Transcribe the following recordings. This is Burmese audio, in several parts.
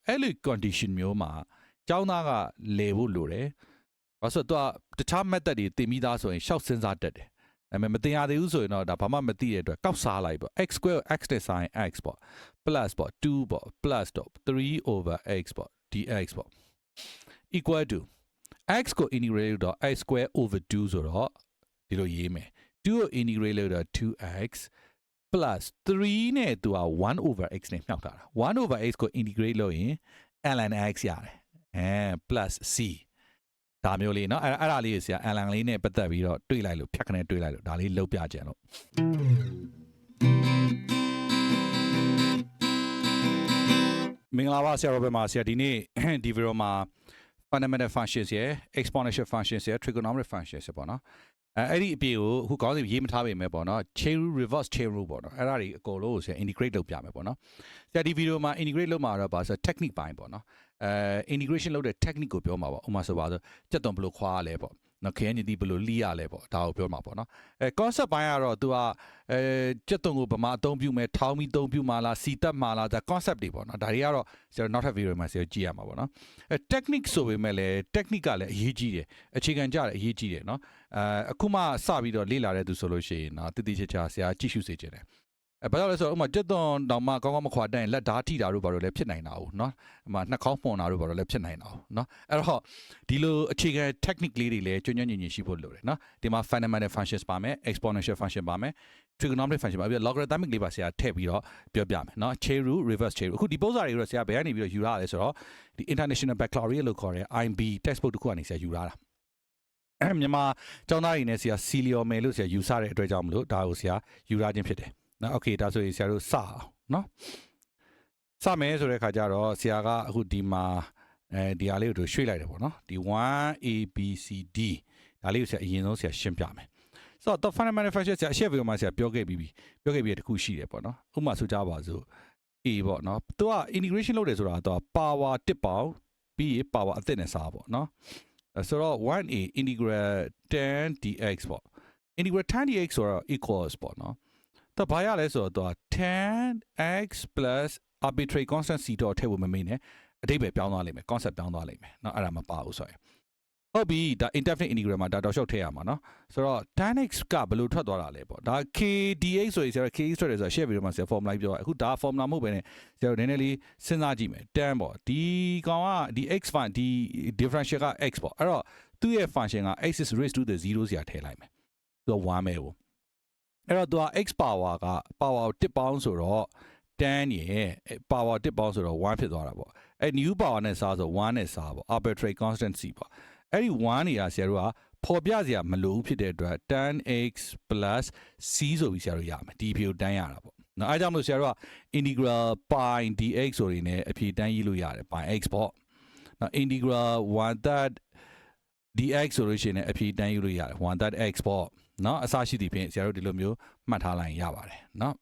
အဲ့လို condition မျိုးမှာကျောင်းသားကလဲဖို့လိုတယ်ဘာလို့ဆိုတော့တခြား method တွေတင်ပြီးသားဆိုရင်ရှောက်စဉ်းစားတတ်တယ်ဒါပေမဲ့မတင်ရသေးဘူးဆိုရင်တော့ဒါဘာမှမသိတဲ့အတွက်ကောက်စားလိုက်ပေါ့ x square x နဲ့ sin x ပေါ့ plus ပေါ့2ပေါ့ plus တော့3 over x ပေါ့ dx ပေါ့ equal to x ကို integrate လို့တော့ x square over 2ဆိုတော့ဒီလိုရေးမယ်2ကို integrate လို့တော့ 2x plus 3နဲ့သူက1 over x နဲ့မြှောက်ထားတာ1 over x ကို integrate လုပ်ရင် ln x ရတယ်plus c ဒါမျိုးလေးเนาะအဲ့ဒါလေးကိုဆရာ ln လေးနဲ့ပတ်သက်ပြီးတော့တွေးလိုက်လို့ဖြတ်ခနဲ့တွေးလိုက်လို့ဒါလေးလုပ်ပြကြလို့မင်္ဂလာပါဆရာရောဘယ်မှာဆရာဒီနေ့ဒီဗီဒီယိုမှာ fundamental functions ရဲ့ exponential functions ရဲ့ trigonometric functions ပေါ့နော်အဲ့ဒီအပြေကိုအခုခေါင်းစဉ်ရေးမထားပေမဲ့ပေါ့နော် chain rule reverse chain rule ပေါ့နော်အဲ့ဒါတွေအကုန်လုံးကိုဆရာ integrate လုပ်ပြမယ်ပေါ့နော်ဆရာဒီဗီဒီယိုမှာ integrate လုပ်မှာတော့ပါဆို technique ပိုင်းပေါ့နော်integration လုပ်တဲ့ technique ကိုပြောမှာပေါ့ဥပမာဆိုပါဆိုကြက်သွန်ဘယ်လိုခွာရလဲပေါ့နော်ခရမ်းညီတီဘယ်လိုလိရလဲပေါ့ဒါကိုပြောမှာပေါ့နော်concept ပိုင်းကတော့ तू ကကြက်သွန်ကိုဗမာအသုံးပြုမယ်ထောင်းပြီးသုံးပြုမှာလားစီတက်မှာလားဒါ concept တွေပေါ့နော်ဒါတွေကတော့ဆရာနောက်ထပ် video မှာဆရာကြည့်ရမှာပေါ့နော်technique ဆိုပေမဲ့လည်း technique ကလည်းအရေးကြီးတယ်အခြေခံကြတယ်အရေးကြီးတယ်နော်အခုမှစပြီးတော့လေ့လာတဲ့သူဆိုလို့ရှိရင်နော်တိတိကျကျဆရာကြည့်ရှုစေချင်တယ်ဘာလို့လဲဆိုတော့ဥမာကြက်သွန်တောင်မှကောင်းကောင်းမခွာတတ်ရင်လက်ဓာတ်ထိတာတို့ဘာလို့လဲဖြစ်နိုင်တာ哦เนาะဥမာနှာခေါင်းမှုန်တာတို့ဘာလို့လဲဖြစ်နိုင်တာ哦เนาะအဲ့တော့ဒီလိုအခြေခံ technique လေးတွေလည်းကျွမ်းကျွမ်းကျင်ကျင်ရှိဖို့လိုတယ်เนาะဒီမှာ fundamental functions ပါမယ် exponential function ပါမယ် trigonometric function ပါပြီး logarithmic လေးပါဆရာထည့်ပြီးတော့ပြောပြမယ်เนาะ chain rule reverse chain rule အခုဒီပုံစံတွေကိုဆရာဘယ်ကနေပြီးတော့ယူရလဲဆိုတော့ဒီ international baccalaureate လို့ခေါ်တဲ့ IB textbook တစ်ခုကနေဆရာယူရတာမြန်မာကျောင်းသားတွေနဲ့ဆရာ Celio Mel လို့ဆရာယူဆတဲ့အတွက်ကြောင့်မလို့ဒါကိုဆရာယူရခြင်းဖြစ်တယ်နော်โอเคဒါဆိုရင်ဆရာတို့စအောင်နော်စမယ်ဆိုတဲ့ခါကျတော့ဆရာကအခုဒီမှာဒီဟာလေးကိုရွှေ့လိုက်တယ်ပေါ့နော်ဒီ 1ABCD ဒါလေးကိုဆရာအရင်ဆုံးဆရာရှင်းပြမယ်ဆိုတော့ fundamental function ဆရာအရှက်ဗီဒီယိုမှာဆရာပြောခဲ့ပြီးတခုရှိတယ်ပေါ့နော်ဥပမာဆိုကြပါစို့ A ပေါ့နော်သူက integration လုပ်တယ်ဆိုတာတော့ power 1ပေါင်းပြီး power အသစ်နဲ့စားပေါ့နော်ဆိုတော့ 1A integral tan dx ပေါ့ integral tan dx ဆိုတော့ equals ပေါ့နော်တော့ဘာရလဲဆိုတော့ tan x plus arbitrary constant c တော့ထည့်ဖို့မမေ့နဲ့အဓိပ္ပာယ်ပြောင်းသွားလိမ့်မယ် concept ပြောင်းသွားလိမ့်မယ်เนาะအဲ့ဒါမပါဘူးဆိုရင်ဟုတ်ပြီဒါ indefinite integral မှာဒါတော့ရှောက်ထည့်ရမှာเนาะဆိုတော့ tan x ကဘယ်လိုထွက်သွားတာလဲပေါ့ဒါ k dx ဆိုရင်ဆရာ k x ထွက်တယ်ဆိုတာ share ဗီဒီယိုမှာဆရာ formula ပြောအခုဒါ formula မဟုတ်ဘဲနဲ့ဆရာတို့နည်းနည်းလေးစဉ်းစားကြည့်မယ် tan ပေါ့ဒီကောင်ကဒီ x function ဒီ differential က x ပေါ့အဲ့တော့သူ့ရဲ့ function က x is raised to the 0ဆရာထည့်လိုက်မယ်သူက1ပဲပေါ့အဲ့တော့သူက x power က power 1ပေါင်းဆိုတော့ tan ရဲ့ power 1ပေါင်းဆိုတော့1ဖြစ်သွားတာပေါ့အဲ့ new power နဲ့စားဆို1နဲ့စားပေါ့ arbitrary constant c ပေါ့အဲ့ဒီ1နေရာဆရာတို့ကပေါ်ပြစရာမလိုဘူးဖြစ်တဲ့အတွက် tan x plus c ဆိုပြီးဆရာတို့ရမယ်ဒီဖြေကိုတန်းရတာပေါ့နော်အဲကြောင့်မလို့ဆရာတို့က integral pi dx ဆိုရင်လည်းအဖြေတန်းရေးလို့ရတယ် pi x ပေါ့နော် integral 1/3 dx ဆိုလို့ရှိရင်လည်းအဖြေတန်းရေးလို့ရတယ် 1/3 x ပေါ့နော်အစရှိသည်ဖြင့်ဆရာတို့ဒီလိုမျိုးမှတ်ထားလိုက်ရပါတယ်နော်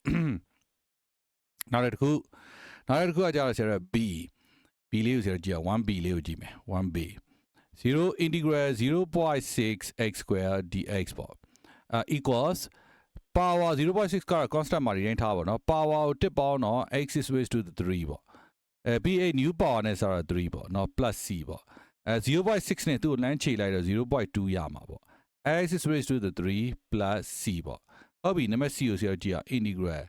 နောက်တစ်ခုကကြာတော့ဆရာတို့ b လေးကိုဆရာတို့ကြည့်အောင် 1b လေးကိုကြည့်မယ် 1b 0 integral 0.6 x square dx ပေါ့equals power 0.6 က constant မှာရင်းထားပါတော့ power ကို1ပေါင်းတော့ x is raised to the 3ပေါ့b8 new power နဲ့ဆိုတော့3ပေါ့နော် plus c ပေါ့0.6 နဲ့သူ့ကိုလမ်းခြေလိုက်တော့ 0.2 ရမှာပေါ့x is raised to the 3 plus c ပေါ့ဟုတ်ပြီနံပါတ် c ကိုဆရာကြည့်အောင် integral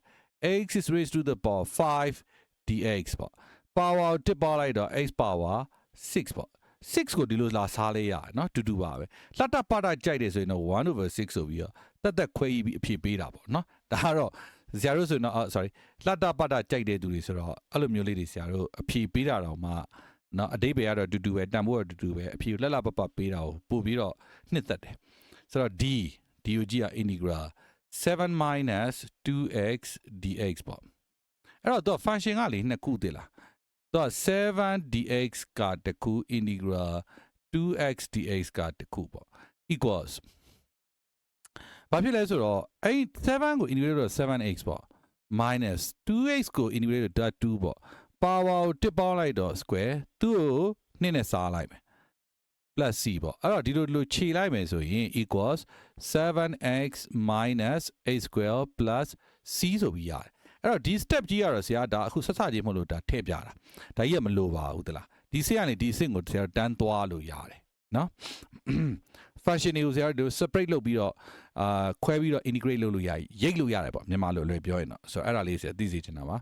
x is raised to the power 5 dx ပေါ့ power 1ပေါင်းလိုက်တော့ x power 6ပေါ့6ကိုဒီလိုလာစားလေးရတယ်เนาะတူတူပါပဲလှတပတာကြိုက်တယ်ဆိုရင်တော့1 over 6ဆိုပြီးတော့တက်ခွဲပြီးအဖြေပေးတာပေါ့เนาะဒါကတော့ဆရာတို့ဆိုရင်တော့ sorry လှတပတာကြိုက်တဲ့သူတွေဆိုတော့အဲ့လိုမျိုးလေးတွေဆရာတို့အဖြေပေးတာတော့မှเนาะအတိတ်ပဲကတော့တူတူပဲတန်ဖို့ကတော့တူတူပဲအဖြေကိုလှပပေးတာကိုပို့ပြီးတော့နှစ်သက်တယ်ဆိုတော့ d ကိုကြည့်ရ integral 7 minus 2x dx ပေါ့အဲ့တော့ function ကလေနှစ်ခုတည်လားတော့ 7 dx ကတခု integral 2x dx ကတခုပေါ့ equals ဘာဖြစ်လဲဆိုတော့အဲ့7ကို integrate တော့ 7x ပေါ့ minus 2x ကို integrate တော့ 2ပေါ့ power ကို1ပေါင်းလိုက်တော့ square သူ့ကို2နဲ့စားလိုက်မယ် plus c ပေါ့အဲ့တော့ဒီလိုခြေလိုက်မယ်ဆိုရင် equals 7x minus a square plus c ဆိုပြီးရတယ် အဲ့တော့ဒီ step ကြီးရတော့ဆရာဒါအခုဆက်စကြီးမလို့ဒါထည့်ပြတာဒါကြီးကမလိုပါဘူးတလားဒီစစ်ကနေဒီစစ်ကိုဆရာတန်းသွားလို့ရတယ်နော် function တွေကိုဆရာတို့ separate လုပ်ပြီးတော့ခွဲပြီးတော့ integrate လုပ်လို့ရရိတ်လို့ရတယ်ပေါ့မြန်မာလိုလွယ်ပြောရင်တော့ဆိုတော့အဲ့ဒါလေးဆရာသိစေချင်တာပါ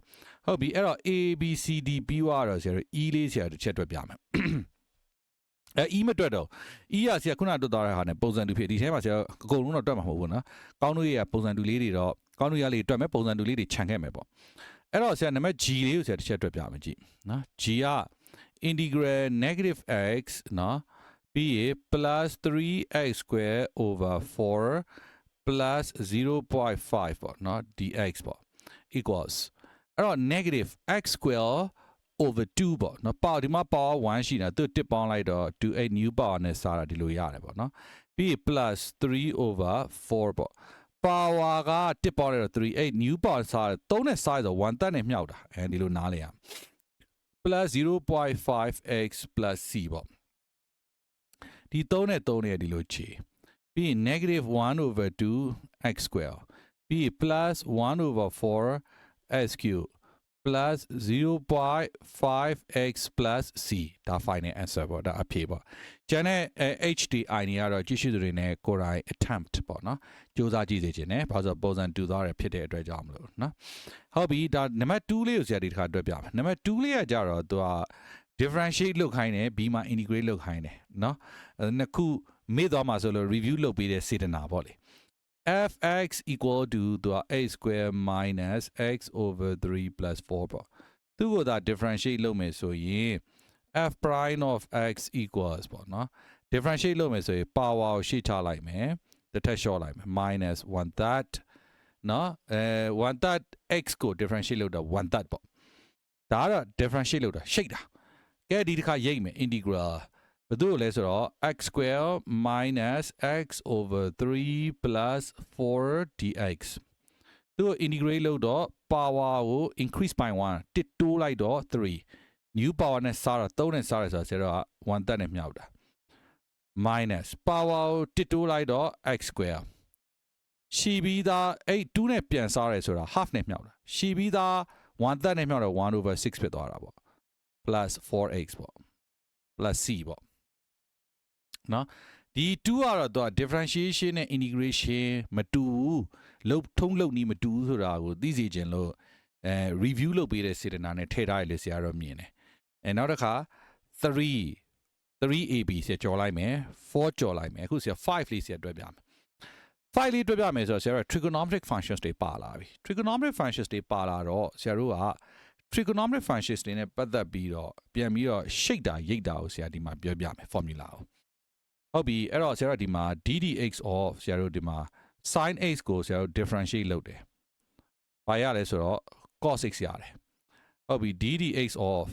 ဟုတ်ပြီအဲ့တော့ A B C D ပြီးသွားတော့ဆရာတို့ E လေးဆရာတစ်ချက်တွက်ပြမယ်E မတွက်တော့ E ကဆရာခုနတွက်သွားတဲ့ဟာနဲ့ပုံစံတူဖြစ်ဒီထဲမှာဆရာအကုန်လုံးတော့တွက်မှာမဟုတ်ဘူးနော်ကောင်းတို့ရပုံစံတူလေးတွေတော့ကောင်းတို့ရလေးတွက်မယ်ပုံစံတူလေးတွေခြံခဲ့မယ်ပေါ့အဲ့တော့ဆရာနံပါတ် G လေးကိုဆရာတစ်ချက်တွက်ပြမယ်ကြည့်နော် G က integral negative x နော်ပြီးရ plus 3x square over 4 plus 0.5ပေါ့နော် dx ပေါ့ equals အဲ့တော့ negative x square over 2ပေါ့နော်ပါဒီမှာ power 1ရှိနေတာသူတစ်ပေါင်းလိုက်တော့ 2x new power နဲ့စားတာဒီလိုရတယ်ပေါ့နော်ပြီး plus 3 over 4ပေါ့ power ကတစ်ပေါင်းလိုက်တော့ 3x new power စားတယ်3နဲ့စားဆို1တက်နဲ့မြောက်တာအဲဒီလိုနားလဲရ plus 0.5x plus c ပေါ့ဒီ3နဲ့3နဲ့ဒီလိုခြေပြီး negative 1 over 2 x square ပြီး plus 1 over 4 x cube plus 0.5x plus c ဒါ final answer ပေါ့ဒါအဖြေပေါ့ကျန်တဲ့ HDI နေကတော့ကြည့်ရှုသူတွေနဲ့ကိုယ်တိုင် attempt ပေါ့နော်စူးစမ်းကြည့်စေချင်တယ်ဘာလို့ပုံစံတူသွားတယ်ဖြစ်တဲ့အတွက်ကြောင့်မလို့နော်ဟုတ်ပြီဒါနံပါတ်2လေးကိုဆရာဒီတစ်ခါတွက်ပြမယ်နံပါတ်2လေးကကြတော့သူက differentiate လုပ်ခိုင်းတယ် B မှာ integrate လုပ်ခိုင်းတယ်နော်နှစ်ခုမေ့သွားမှာဆိုလို့ review လုပ်ပေးတဲ့စေတနာပေါ့လေfx equal to သူက a square minus x over 3 plus 4ပေါ့သူကဒါ differentiate လုပ်မယ်ဆိုရင် f prime of x equals ပေါ့နော် differentiate လုပ်မယ်ဆိုရင် power ကိုရှေ့ချလိုက်မယ်တစ်ထပ်လျှော့လိုက်မယ် minus 1 third နော်1 third x ကို differentiate လုပ်တာ1 third ပေါ့ဒါကတော့ differentiate လုပ်တာရှိတ်တာကဲဒီတစ်ခါရိပ်မယ် integral ဘယ်သူလဲဆိုတော့ x square minus x over 3 plus 4 dx သူကို integrate လုပ်တော့ power ကို increase by 1တစ်တိုးလိုက်တော့3 new power နဲ့စားတော့3နဲ့စားရဆိုတော့ဆရာတို့က1တက်နဲ့မြောက်တာ minus power ကိုတစ်တိုးလိုက်တော့ x square ရှိပြီးသားအဲ့2နဲ့ပြန်စားရဲဆိုတာ half နဲ့မြောက်တာရှိပြီးသား1တက်နဲ့မြောက်တော့1 over 6ဖြစ်သွားတာပေါ့ plus 4x ပေါ့ plus c ပေါ့နော်ဒီ2ကတော့သူက differentiation နဲ့ integration မတူဘူးလုံးထုံးလုံးနီးမတူဘူးဆိုတာကိုသိစေချင်လို့review လုပ်ပေးတဲ့စေတနာနဲ့ထည့်ထားရလေဆရာတော့မြင်တယ်နောက်တစ်ခါ3ab ဆရာကြော်လိုက်မယ်4ကြော်လိုက်မယ်အခုဆရာ5လေးဆရာတွက်ပြမယ်5လေးတွက်ပြမယ်ဆိုတော့ဆရာတို့ trigonometric functions တွေပါလာပြီ trigonometric functions တွေပါလာတော့ဆရာတို့က trigonometric functions တွေနဲ့ပတ်သက်ပြီးတော့ပြန်ပြီးတော့ရှိတ်တာရိတ်တာကိုဆရာဒီမှာပြောပြမယ် formula ကိုဟုတ်ပြီအဲ့တော့ဆရာတို့ဒီမှာ ddx of ဆရာတို့ဒီမှာ sin x ကိုဆရာတို့ differentiate လုပ်တယ်။ဘာရလဲဆိုတော့ cos x ရတယ်။ဟုတ်ပြီ ddx of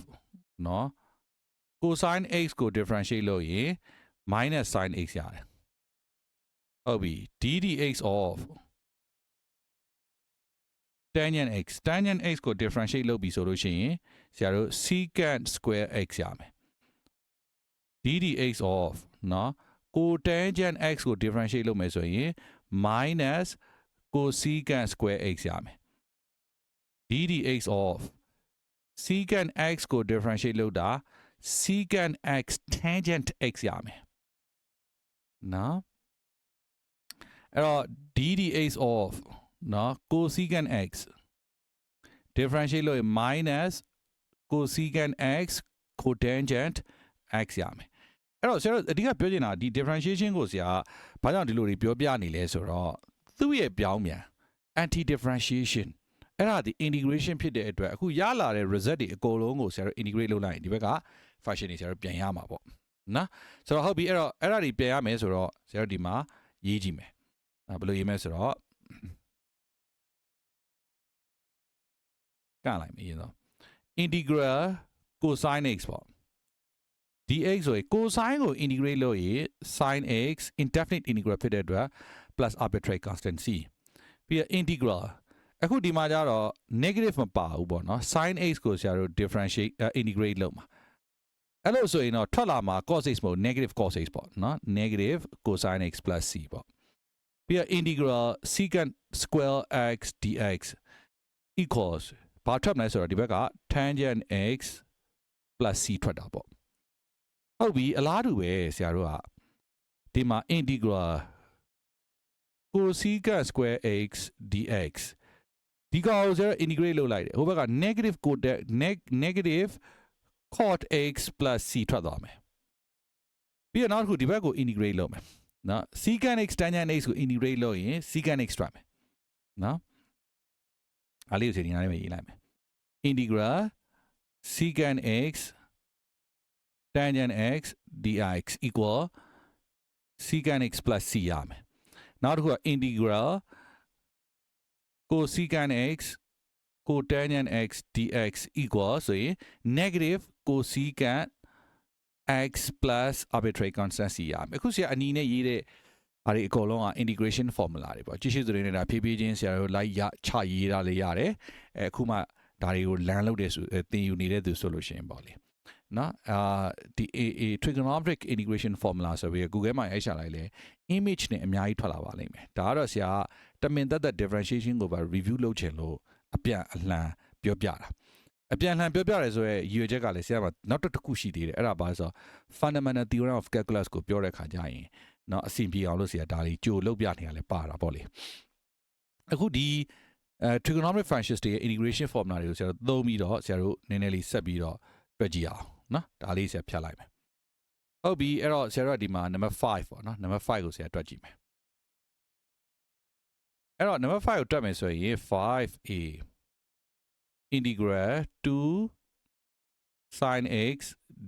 နော် cosine x ကို differentiate လုပ်ရင် minus sin x ရတယ်။ဟုတ်ပြီ ddx of tangent x ကို differentiate လုပ်ပြီဆိုလို့ရှိရင်ဆရာတို့ secant square x ရမယ်။ ddx of နော်cotangent x ကို differentiate လုပ်မယ်ဆိုရင် minus cosecant square x ရမယ် ddx of secant x ကို differentiate လုပ်တာ secant x tangent x ရမယ်နော်အဲ့တော့ ddx of နော် cosecant x differentiate လုပ်ရင် minus cosecant x cotangent x ရမယ်အဲ့တော့ဆရာတို့အဓိကပြောချင်တာဒီ differentiation ကိုဆရာဘာကြောင့်ဒီလိုတွေပြောပြနေလဲဆိုတော့သူ့ရဲ့ပြောင်းပြန် anti differentiation အဲ့ဒါဒီ integration ဖြစ်တဲ့အတွက်အခုရလာတဲ့ result တွေအကုန်လုံးကိုဆရာတို့ integrate လုပ်လိုက်ရင်ဒီဘက်က function တွေဆရာတို့ပြန်ရမှာပေါ့နော်ဆိုတော့ဟုတ်ပြီအဲ့တော့အဲ့ဒါတွေပြန်ရမယ်ဆိုတော့ဆရာတို့ဒီမှာရေးကြည့်မယ်ဘယ်လိုရေးမလဲဆိုတော့ကလိုက်မယ်ရေးတော့ integral cosine x ပေါ့dx ဆိုရင် cosine ကို integrate လုပ်ရင် sin x indefinite integral ဖြစ်တဲ့အတွက် plus arbitrary constant c ပြီးတော့ integral အခုဒီမှာကျတော့ negative မပါဘူးပေါ့နော် sin x ကိုဆရာတို့ differentiate integrate လုပ်မှာအဲ့လိုဆိုရင်တော့ထွက်လာမှာ cos x မဟုတ် negative cos x ပေါ့နော် negative cosine x plus c ပေါ့ပြီးတော့ integral secant square x dx equals ဘာထွက်မလဲဆိုတော့ဒီဘက်က tangent x plus c ထွက်တာပေါ့ဟုတ်ပြီအလားတူပဲဆရာတို့ကဒီမှာ integral cosecant square x dx ဒီကောင်ကိုဆရာ integrate လုပ်လိုက်တယ်ဟိုဘက်က negative cot x plus c ထွက်သွားမယ်ပြီးတော့နောက်တစ်ခုဒီဘက်ကို integrate လုပ်မယ်နော် secant x tangent x ကို integrate လုပ်ရင် secant x ထွက်မယ်နော်အားလေးကိုချိန်နေရတယ်ရေးလိုက်မယ် integral secant x tangent x dx equal secant x plus c ရမယ်နောက်တစ်ခုက integral cosecant x cotangent x dx equal ဆိုရင် negative cosecant x plus arbitrary constant c ရမယ်အခုဆရာအနီးနဲ့ရေးတဲ့အားဒီအကုန်လုံးက integration formula တွေပေါ့ကြည့်ရှုသူတွေနဲ့ဒါဖြည်းဖြည်းချင်းဆရာတို့လိုက်ရချရေးတာလေးရတယ်အခုမှဒါတွေကို learn လုပ်တဲ့ဆိုသင်ယူနေတဲ့သူဆိုလို့ရှိရင်ပေါ့လေနော်ဒီ trigonometric integration formula ဆိုပြီး Google မှာရိုက်ရှာလိုက်လဲ image နဲ့အများကြီးထွက်လာပါလိမ့်မယ်ဒါကတော့ဆရာတမင်သက်သက် differentiation ကိုပါ review လုပ်ချင်လို့အပြန်အလှန်ပြောပြတာအပြန်လှန်ပြောပြရဲဆိုရဲရည်ရွယ်ချက်ကလည်းဆရာကနောက်တစ်ခုရှိသေးတယ်အဲ့ဒါပါဆို fundamental theorem of calculus ကိုပြောတဲ့ခါကျရင်နော်အဆင်ပြေအောင်လို့ဆရာဒါလေးကြိုလုပ်ပြနေရလဲပါတာပေါ့လေအခုဒီtrigonometric functions တွေ integration formula တွေကိုဆရာတို့သုံးပြီးတော့ဆရာတို့နည်းနည်းလေးဆက်ပြီးတော့တွေ့ကြည့်အောင်နော်ဒါလေးဆရာဖြတ်လိုက်မယ်ဟုတ်ပြီအဲ့တော့ဆရာတို့ဒီမှာ number 5ပေါ့နော် number 5ကိုဆရာတွေ့ကြည့်မယ်အဲ့တော့ number 5ကိုတွက်မယ်ဆိုရင် 5a integral 2 sin x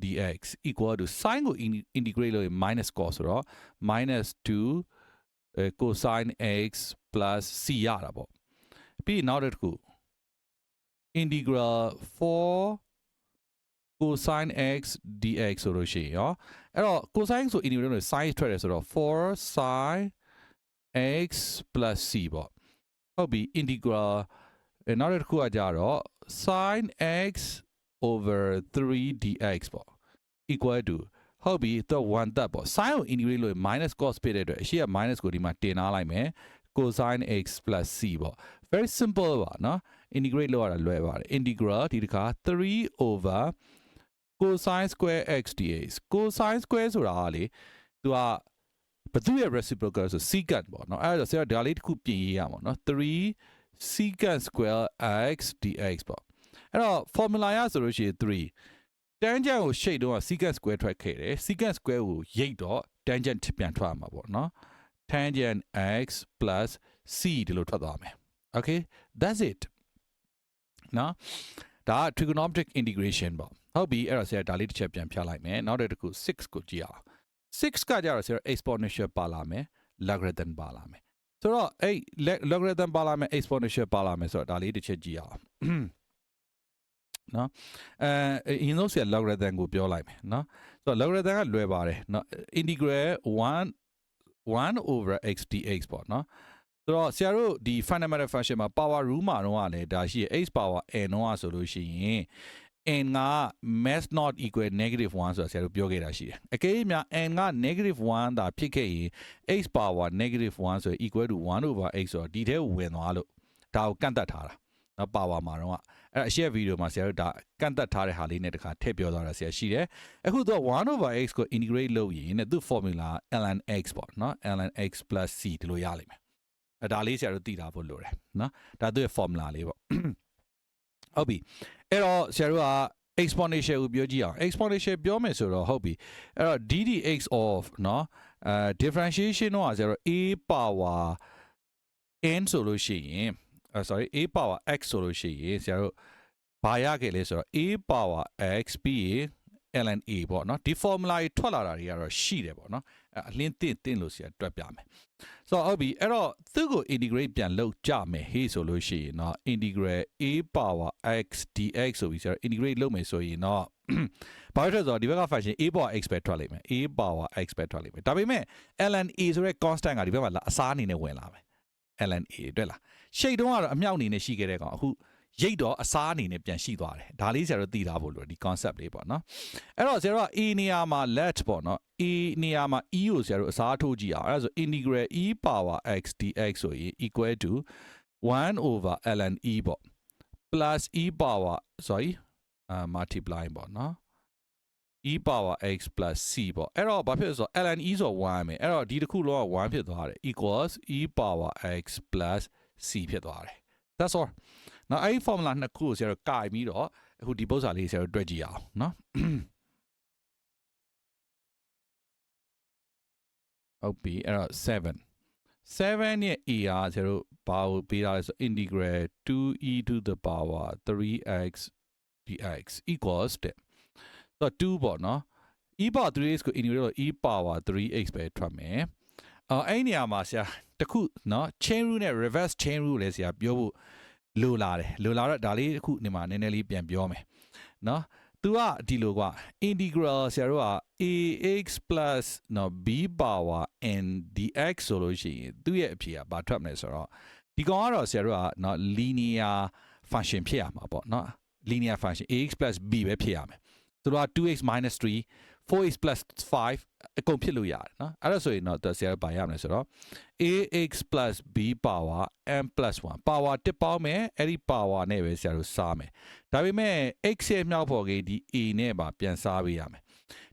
dx equal to sin ကို integrate လုပ်ရင် minus cos ဆိုတော့ minus 2 cosine x plus c ရတာပေါ့ပြီးနောက်တစ်ခု integral 4 cosine x dx ဆိုလို့ရှိရင်ရောအဲ့တော့ cosine ဆို integrate လို့ sin ထွက်တယ်ဆိုတော့ 4 sin x plus c ပေါ့ဟုတ်ပြီ integral နောက်တစ်ခုကကြတော့ sin x over 3 dx ပေါ့ equal to ဟုတ်ပြီတော့ 1 တက်ပေါ့ sin ကို integrate လို့ minus cos ဖြစ်တဲ့အတွက်အရှိက minus ကိုဒီမှာတင်ထားလိုက်မယ် cosine x plus c ပေါ့ very simple ပါနော် integrate လုပ်ရတာလွယ်ပါတယ် integral ဒီတစ်ခါ3 over cosine square x dx cosine square ဆိုတာကလေသူကဘသူရဲ့ reciprocal ဆို secant ပေါ့နော်အဲ့ဒါဆိုဆရာဒါလေးတစ်ခုပြင်ရေးရမှာနော်3 secant square x dx ပေါ့အဲ့တော့ formula ရဆိုလို့ရှိရင်3 tangent ကို shape တော့ secant square ထွက်ခဲ့တယ် secant square ကိုရိတ်တော့ tangent ပြန်ထွက်မှာပေါ့နော် tangent x plus c ဒီလိုထွက်သွားမယ် okay that's it နော်ဒါက trigonometric integration ပေါ့ဟုတ်ပြီအဲ့တော့ဆရာဒါလေးတစ်ချက်ပြန်ဖြတ်လိုက်မယ်နောက်တစ်ခု6ကိုကြည့်အောင်6ကကြတော့ဆရာ exponential ပါလာမယ် logarithm ပါလာမယ်ဆိုတော့အဲ့ logarithm ပါလာမယ် exponential ပါလာမယ်ဆိုတော့ဒါလေးတစ်ချက်ကြည့်အောင်နော်အရင်ဆုံးဆရာ logarithm ကိုပြောလိုက်မယ်နော်ဆိုတော့ logarithm ကလွယ်ပါတယ်နော် integral 1 over x dx ပေါ့နော်ဆိုတော့ဆရာတို့ဒီ fundamental function မှာ power rule မှာတော့လည်းဒါရှိရ x power n တော့ဆိုလို့ရှိရင် n က mass not equal negative 1ဆိုတာဆရာတို့ပြောခဲ့တာရှိတယ်အကယ်၍များ n က negative 1သာဖြစ်ခဲ့ရင် x power negative 1ဆိုရင် equal to 1 over x ဆိုတော့ဒီထဲကိုဝင်သွားလို့ဒါကိုကန့်သက်ထားတာနော် power မှာတော့အဲ့အရှက်ဗီဒီယိုမှာဆရာတို့ဒါကန့်သက်ထားတဲ့ဟာလေးနဲ့တခါထည့်ပြောသွားတာဆရာရှိတယ်အခုတော့1 over x ကို integrate လုပ်ရင်သူ့ formula ln x ပေါ့နော် ln x plus c ဒီလိုရလိမ့်မယ်ဒါလေးဆရာတို့သိတာဖို့လိုတယ်နော်ဒါသူ့ရဲ့ formula လေးပေါ့ဟုတ်ပြီအဲ့တော့ဆရာတို့က exponential ကိုပြောကြည့်အောင် exponential ပြောမယ်ဆိုတော့ဟုတ်ပြီအဲ့တော့ ddx of နော်differentiation တော့ဆရာတို့ a power n ဆိုလို့ရှိရင် sorry a power x ဆိုလို့ရှိရင်ဆရာတို့ဘာရခဲ့လဲဆိုတော့ a power x ပြီးရင် ln a ပေါ့နော်ဒီ formula ကြီးထွက်လာတာတွေကတော့ရှိတယ်ပေါ့နော်အလင်းတင်းလို့ဆရာတွက်ပြမယ်ဆိုတော့ဟုတ်ပြီအဲ့တော့သူ့ကို integrate ပြန်လုပ်ကြမယ်ဟေးဆိုလို့ရှိရင်เนาะ integral a power x dx ဆိုပြီးဆရာ integrate လုပ်မယ်ဆိုရင်เนาะဘာလို့လဲဆိုတော့ဒီဘက်က function a power x ပဲထွက်လိမ့်မယ် a power x ပဲထွက်လိမ့်မယ်ဒါပေမဲ့ ln a ဆိုတဲ့ constant ကဒီဘက်မှာအစားအနေနဲ့ဝင်လာမယ် ln a တွေ့လားရှိတ်တုံးကတော့အမြောက်အနေနဲ့ရှိခဲ့တဲ့ကောင်အခုရိတ်တော့အစားအနေနဲ့ပြန်ရှိသွားတယ်ဒါလေးဆရာတို့သိထားဖို့လိုဒီ concept လေးပေါ့နော်အဲ့တော့ဆရာတို့က a နေရာမှာ let ပေါ့နော် a နေရာမှာ e ကိုဆရာတို့အစားထိုးကြည့်အောင်အဲ့ဒါဆို integral e power x dx ဆိုရင် equal to 1 over ln e ပေါ့ plus e power sorry multiply ပေါ့နော် e power x plus c ပေါ့အဲ့တော့ဘာဖြစ်လဲဆိုတော့ ln e ဆို1မယ်အဲ့တော့ဒီတစ်ခုလုံးက1ဖြစ်သွားတယ် equals e power x plus c ဖြစ်သွားတယ် that's all နော်အဲ့ဒီ formula နှစ်ခုကိုဆရာတို့ကင်ပြီးတော့အခုဒီပုဒ်စာလေးဆရာတို့တွေ့ကြည့်အောင်နော်ဟုတ်ပြီအဲ့တော့7ရဲ့ a อ่ะဆရာတို့ဘာကိုပေးထားလဲဆို integral 2e to the power 3x dx equals တဲ့ဆိုတော့2ပေါ့နော် e power 3x ကို integral e power 3x ပဲထွက်မယ်အဲ့နေရာမှာဆရာတခုနော် chain rule နဲ့ reverse chain rule လည်းဆရာပြောဖို့လိုလာတော့ဒါလေးအခုနေမှာနည်းနည်းလေးပြန်ပြောမယ်နော်သူကဒီလိုကွာ integral ဆရာတို့က ax plus နော် b power n dx ဆိုလို့ရှိရင်သူ့ရဲ့အဖြေကဘာထွက်မလဲဆိုတော့ဒီကောင်ကတော့ဆရာတို့ကနော် linear function ဖြစ်ရမှာပေါ့နော် linear function ax plus b ပဲဖြစ်ရမယ်သူတို့က 2x minus 3 4x plus 5အကုန်ဖြစ်လို့ရတယ်နော်အဲ့ဒါဆိုရင်တော့ဆရာတို့ဘာရမလဲဆိုတော့ ax plus b power m plus 1 power တစ်ပေါင်းမယ်အဲ့ဒီ power နဲ့ပဲဆရာတို့စားမယ်ဒါပေမဲ့ x ရဲ့မြောက်ဖော်ကိန်းဒီ a နဲ့ပါပြန်စားပေးရမယ်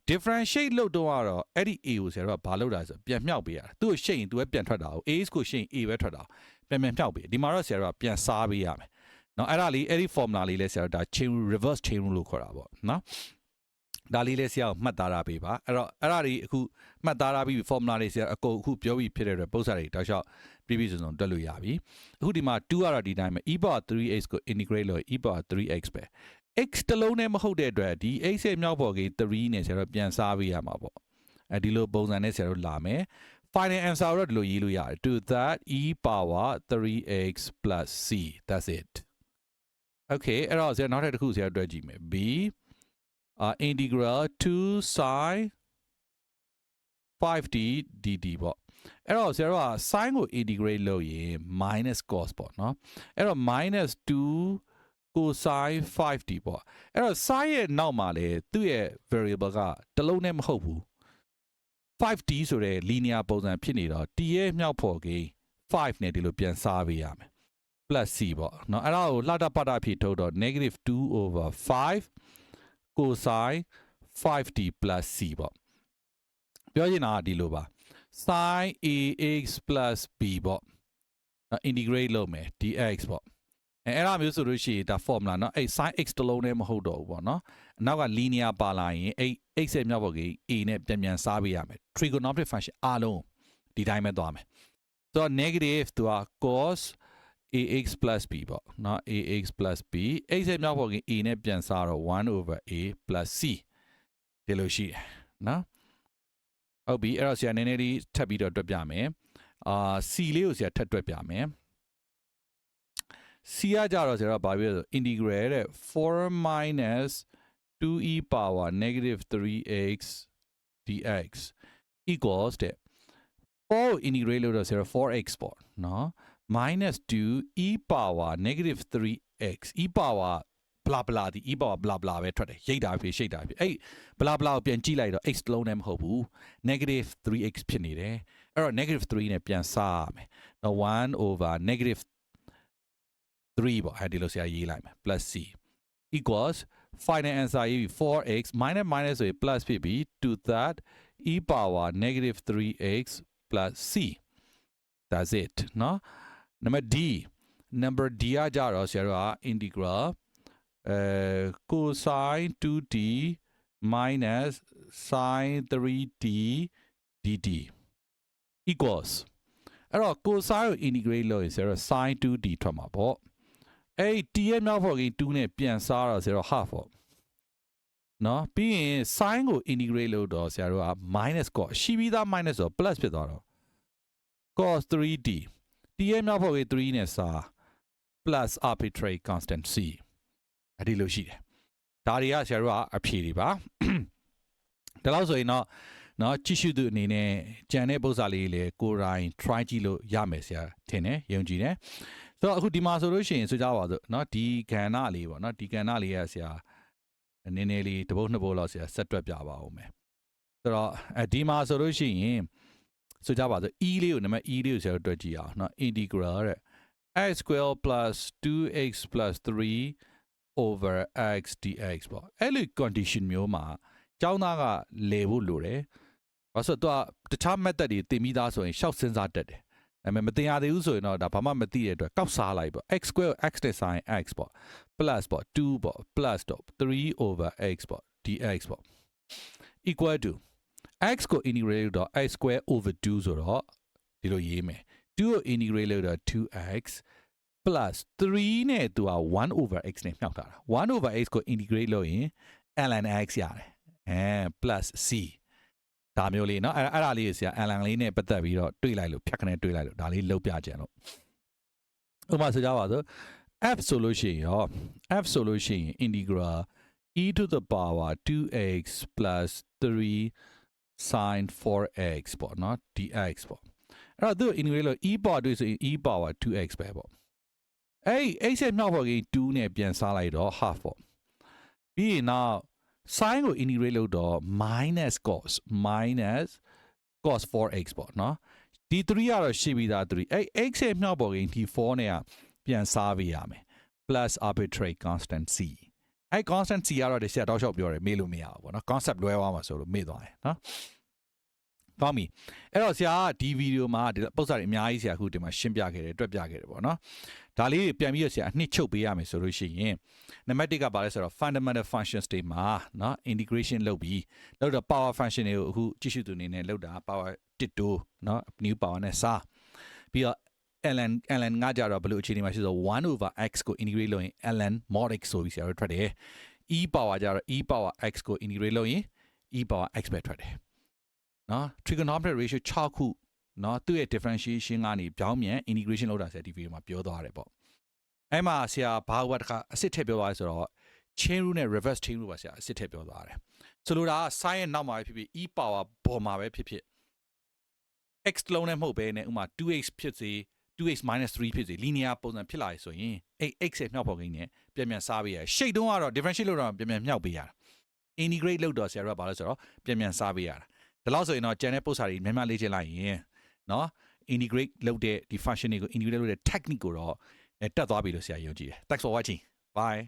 differentiate လုပ်တော့ကတော့အဲ့ဒီ a ကိုဆရာတို့ကဘာလုပ်တာဆိုပြန်မြောက်ပေးရတယ်သူ့ကိုရှိရင်သူပဲပြန်ထွက်တာကို ax ကိုရှိရင် a ပဲထွက်တာပြန်မြောက်ပေးဒီမှာတော့ဆရာတို့ကပြန်စားပေးရမယ်နော်အဲ့ဒါလေးအဲ့ဒီ formula လေးလဲဆရာတို့ဒါ chain rule reverse chain rule လို့ခေါ်တာပေါ့နော်ဒါလေးလေးဆရာကိုမှတ်သားထားပေးပါအဲ့တော့အဲ့ဒါတွေအခုမှတ်သားထားပြီး formula လေးဆရာအကုန်အခုပြောပြီးဖြစ်တဲ့အတွက်ပုံစံတွေတောက်လျှောက်ပြစုံတွက်လို့ရပြီအခုဒီမှာ2ကတော့ဒီတိုင်းပဲ e power 3x ကို integrate လို့ e power 3x ပဲ x တလုံးနဲ့မဟုတ်တဲ့အတွက်ဒီ x ရဲ့မြောက်ပေါ်ကိ3နဲ့ဆရာတို့ပြန်စားပေးရမှာပေါ့အဲဒီလိုပုံစံနဲ့ဆရာတို့လာမယ် final answer တော့ဒီလိုရေးလို့ရတယ် to that e power 3x plus c that's it okay အဲ့တော့ဆရာနောက်ထပ်တစ်ခုဆရာတွက်ကြည့်မယ် b integral 2 sin 5d dt ပေါ့အဲ့တော့ဆရာတို့က sin ကို integrate လုပ်ရင် minus cos ပေါ့နော်အဲ့တော့ minus 2 cosine 5d ပေါ့အဲ့တော့ sin ရဲ့နောက်မှာလေသူ့ရဲ့ variable ကတလုံးနဲ့မဟုတ်ဘူး 5d ဆိုတဲ့ linear ပုံစံဖြစ်နေတော့ t ရဲ့မြောက်ဖော်ကိန်း5နဲ့ဒီလိုပြန်စားပေးရမယ် plus c ပေါ့နော်အဲ့ဒါကိုလှတပတဖြစ်ထုတ်တော့ negative 2 over 5 cosine 5d plus c ပေါ့ပြောချင်တာကဒီလိုပါ sin ax plus b ပေါ့ integrate လုပ်မယ် dx ပေါ့အဲ့ဒါမျိုးဆိုလို့ရှိရင်ဒါ formula เนาะအဲ့ sin x တလုံးနဲ့မဟုတ်တော့ဘူးပေါ့เนาะအနောက်က linear ပါလာရင်အဲ့ x ရဲ့မြောက်ဘက်ကြီး a နဲ့ပြန်စားပေးရမယ် trigonometric function အားလုံးဒီတိုင်းပဲသွားမယ်ဆိုတော့ negative သူက cos ax plus b ပေါ့เนาะ ax plus b x ရဲ့မြောက်ဘက်ကြီး a နဲ့ပြန်စားတော့1 over a plus c ဒီလိုရှိတယ်เนาะဟုတ်ပြီအဲ့တော့ဆရာနည်းနည်းလေးထပ်ပြီးတော့တွက်ပြမယ်c လေးကိုဆရာထပ်တွက်ပြမယ်c ကကြတော့ဆရာကဘာပြောလဲ integral တဲ့4 minus 2e power negative 3x dx equals တဲ့4 integrate လို့တော့ဆရာ 4x ပေါ့နော် minus 2 e power negative 3x e power blah blah ဒီ e power blah blah ပဲထွက်တယ်ရိတ်တာဖြစ်ရှိတ်တာဖြစ်အဲ့ blah blah ကိုပြန်ကြည့်လိုက်တော့ x လုံးနဲ့မဟုတ်ဘူး negative 3x ဖြစ်နေတယ်အဲ့တော့ negative 3နဲ့ပြန်စားရမယ်တော့1 over negative 3ပေါ့အဲဒီလိုဆရာရေးလိုက်မယ် plus c equals final answer ရေးပြီး 4x minus minus ဆိုရင် plus ဖြစ်ပြီး to that e power negative 3x plus c that's it နော် number d number d ကကြတော့ဆရာတို့က integral cosine 2d minus sine 3d dt equals အဲ့တော့ cosine ကို integrate လုပ်ရင်ဆရာတို့ sine 2d ထွက်မှာပေါ့အဲ့ t ရဲ့မြောက်ဖော်ကိန်း2နဲ့ပြန်စားတော့ဆရာတို့ half ပေါ့နော်ပြီးရင် sine ကို integrate လုပ်တော့ဆရာတို့က minus cos ရှိပြီးသား minus ဆို plus ဖြစ်သွားတော့ cos 3d t ရဲ့မြောက်ဖော်ကိန်း3နဲ့စား plus arbitrary constant c အဲ့ဒီလိုရှိတယ်ဒါတွေကဆရာတို့ကအဖြေတွေပါဒါလို့ဆိုရင်တော့နော်ကြည့်ရှုသူအနေနဲ့ကြံတဲ့ပု္ပ္ပစာလေးလေကိုယ်တိုင် try ကြည့်လို့ရမယ်ဆရာထင်တယ်ယုံကြည်တယ်ဆိုတော့အခုဒီမှာဆိုလို့ရှိရင်ဆိုကြပါစို့နော်ဒီကဏ္ဍလေးပေါ့နော်ဒီကဏ္ဍလေးကဆရာနည်းနည်းလေးတစ်ပုတ်နှစ်ပုတ်လောက်ဆရာဆက်တွက်ပြပါဦးမယ်ဆိုတော့ဒီမှာဆိုလို့ရှိရင်ဆိုကြပါစို့ e လေးကိုနံပါတ် e လေးကိုဆရာတို့တွက်ကြည့်အောင်နော် integral တဲ့ x square plus 2x plus 3 over x dx ပေါ့အဲ့လို condition မျိုးမှာကျောင်းသားကလဲဖို့လိုတယ်ဘာလို့ဆိုတော့တခြား method တွေသင်ပြီးသားဆိုရင်ရှောက်စဉ်းစားတတ်တယ်ဒါပေမဲ့မသင်ရသေးဘူးဆိုရင်တော့ဒါဘာမှမသိတဲ့အတွက်ကောက်စားလိုက်ပေါ့ x square x နဲ့ sin x ပေါ့ plus ပေါ့2ပေါ့ plus တော့3 over x ပေါ့ dx ပေါ့ equal to x ကို integrate လို့တော့ x square over 2ဆိုတော့ဒီလိုရေးမယ်2ကို integrate လို့တော့ 2x plus 3နဲ့သူက1 over x နဲ့မြှောက်ထားတာ1 over x ကို integrate လုပ်ရင် ln x ရတယ်plus c ဒါမျိုးလေးเนาะအဲ့ဒါလေးကိုဆရာ ln လေးနဲ့ပတ်သက်ပြီးတော့တွေးလိုက်လို့ဖြတ်ခနဲ့တွေးလိုက်လို့ဒါလေးလုပ်ပြကြလို့ဥပမာဆိုကြပါစို့ f ဆိုလို့ရှိရင်ရော f ဆိုလို့ရှိရင် integral e to the power 2x plus 3 sin 4x ပေါ့เนาะ dx ပေါ့အဲ့တော့သူ integrate လို့ e power တွေ့ဆိုရင် e power 2x ပဲပေါ့အဲ့ x ရဲ့မြောက်ဘော်ကြီး2နဲ့ပြန်စားလိုက်တော့ half ပေါ့ပြီးရင်နောက် sin ကို integrate လုပ်တော့ minus cos 4x ပေါ့နော်ဒီ3ကတော့ရှိပြီးသား3အဲ့ x ရဲ့မြောက်ဘော်ကြီးဒီ4နဲ့ကပြန်စားပေးရမယ် plus arbitrary constant c အဲ့ constant c ကတော့ဒီဆက်တောက်လျှောက်ပြောတယ်မေ့လို့မရဘူးပေါ့နော် concept လွဲသွားမှာဆိုလို့မေ့သွားတယ်နော်ကောင်းပြီအဲ့တော့ဆရာကဒီဗီဒီယိုမှာဒီပုဒ်စာတွေအများကြီးဆရာအခုဒီမှာရှင်းပြခဲ့တယ်တွက်ပြခဲ့တယ်ပေါ့နော်ဒါလေးပြန်ပြီးတော့ဆရာအနှစ်ချုပ်ပေးရမယ်ဆိုလို့ရှိရင်နံပါတ်1ကဘာလဲဆိုတော့ fundamental functions တွေမှာเนาะ integration လုပ်ပြီးလောက်တော့ power function တွေကိုအခုကြည့်ရှုသူအနေနဲ့လောက်တာ power 1 2เนาะ new power နဲ့စားပြီးတော့ ln ငါကြတော့ဘယ်လိုအခြေအနေမှာရှိဆို1 over x ကို integrate လုပ်ရင် ln mod x ဆိုပြီးဆရာတို့ထွက်တယ် e power ကြတော့ e power x ကို integrate လုပ်ရင် e power x ပဲထွက်တယ်เนาะ trigonometric ratio 6ခုเนาะသူ့ရဲ့ differentiation ကနေပြောင်းမြန် integration လုပ်တာဆရာဒီဗီဒီယိုမှာပြောသွားတယ်ပေါ့အဲ့မှာဆရာဘာဝတ်တခါအစ်စ်ထည့်ပြောသွားလဲဆိုတော့ chain rule နဲ့ reverse chain rule ပါဆရာအစ်စ်ထည့်ပြောသွားတယ်ဆိုလိုတာက sin ရဲ့နောက်မှာပဲဖြစ်ဖြစ် e power ပေါ်မှာပဲဖြစ်ဖြစ် x လုံးနဲ့မဟုတ်ဘဲနဲ့ဥမာ 2x ဖြစ်စေ 2x minus 3ဖြစ်စေ linear ပုံစံဖြစ်လာရဆိုရင်အဲ့ x ရဲ့မြောက်ပေါ်ကိန်းနဲ့ပြန်ပြန်စားပေးရရှေ့တုန်းကတော့ differentiate လုပ်တော့ပြန်ပြန်မြောက်ပေးရတာ integrate လုပ်တော့ဆရာတို့ကဘာလဲဆိုတော့ပြန်ပြန်စားပေးရတာဒါလို့ဆိုရင်တော့ကျန်တဲ့ပုံစံတွေများများလေ့ကျင့်လိုက်ရင်เนาะ integrate လုပ်တဲ့ဒီ function တွေကို integrate လုပ်တဲ့ technique ကိုတော့တက်သွားပြီလို့ဆရာယုံကြည်တယ် Thanks for watching bye